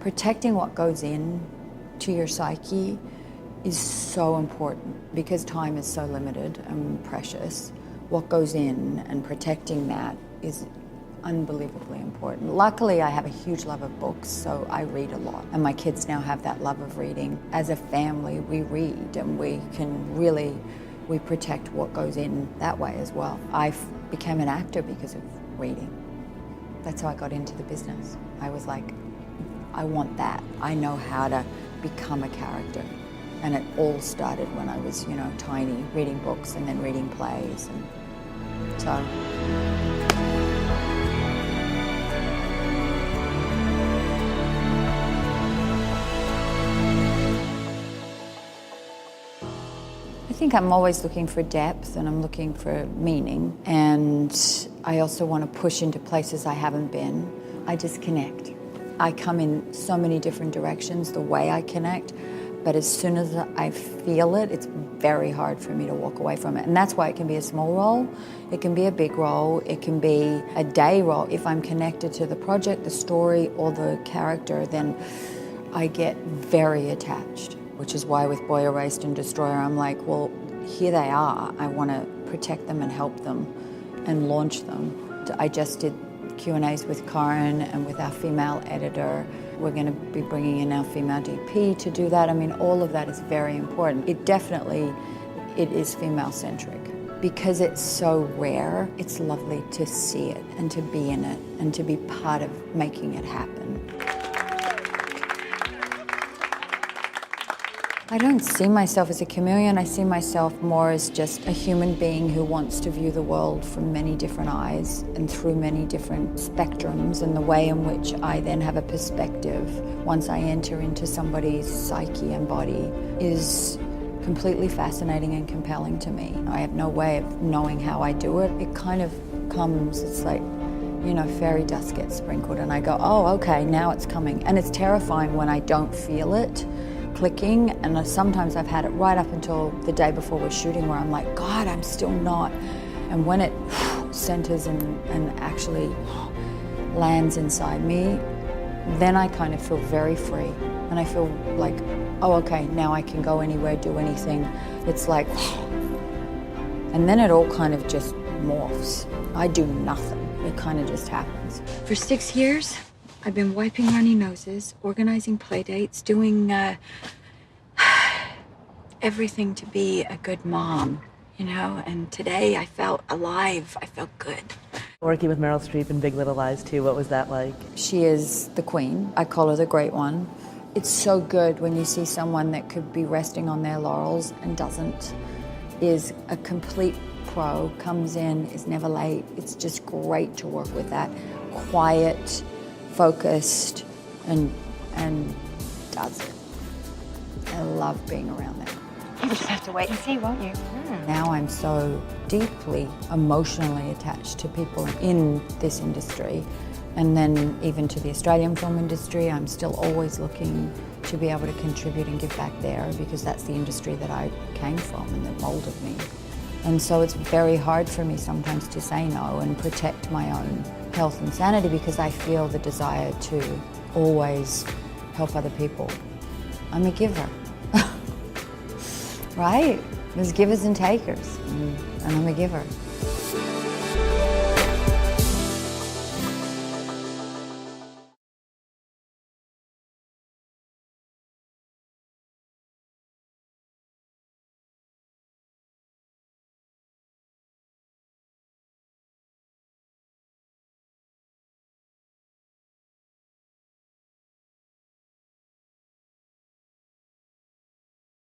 Protecting what goes in to your psyche is so important because time is so limited and precious. What goes in and protecting that is unbelievably important. Luckily, I have a huge love of books, so I read a lot. And my kids now have that love of reading. As a family, we read and we protect what goes in that way as well. I became an actor because of reading. That's how I got into the business. I was like, I want that. I know how to become a character. And it all started when I was, tiny, reading books and then reading plays. And so. I think I'm always looking for depth and I'm looking for meaning. And I also want to push into places I haven't been. I just connect. I come in so many different directions, the way I connect, but as soon as I feel it, it's very hard for me to walk away from it. And that's why it can be a small role, it can be a big role, it can be a day role. If I'm connected to the project, the story, or the character, then I get very attached, which is why with Boy Erased and Destroyer, I'm like, well, here they are. I want to protect them and help them and launch them. I just did Q&As with Karen and with our female editor. We're going to be bringing in our female DP to do that. I mean, all of that is very important. It is female-centric. Because it's so rare, it's lovely to see it and to be in it and to be part of making it happen. I don't see myself as a chameleon. I see myself more as just a human being who wants to view the world from many different eyes and through many different spectrums, and the way in which I then have a perspective once I enter into somebody's psyche and body is completely fascinating and compelling to me. I have no way of knowing how I do it. It kind of comes, it's like, fairy dust gets sprinkled and I go, oh, okay, now it's coming. And it's terrifying when I don't feel it clicking, and sometimes I've had it right up until the day before we're shooting where I'm like, God, I'm still not. And when it centers and actually lands inside me, then I kind of feel very free. And I feel like, oh, okay, now I can go anywhere, do anything. It's like, and then it all kind of just morphs. I do nothing. It kind of just happens. For 6 years, I've been wiping runny noses, organizing play dates, doing everything to be a good mom, and today I felt alive, I felt good. Working with Meryl Streep in Big Little Lies too, what was that like? She is the queen. I call her the great one. It's so good when you see someone that could be resting on their laurels and doesn't, is a complete pro, comes in, is never late. It's just great to work with that. Quiet, focused, and does it. I love being around them. You just have to wait and see, won't you? Now I'm so deeply emotionally attached to people in this industry, and then even to the Australian film industry. I'm still always looking to be able to contribute and give back there, because that's the industry that I came from and that molded me. And so it's very hard for me sometimes to say no and protect my own health and sanity, because I feel the desire to always help other people. I'm a giver, right? There's givers and takers, and I'm a giver.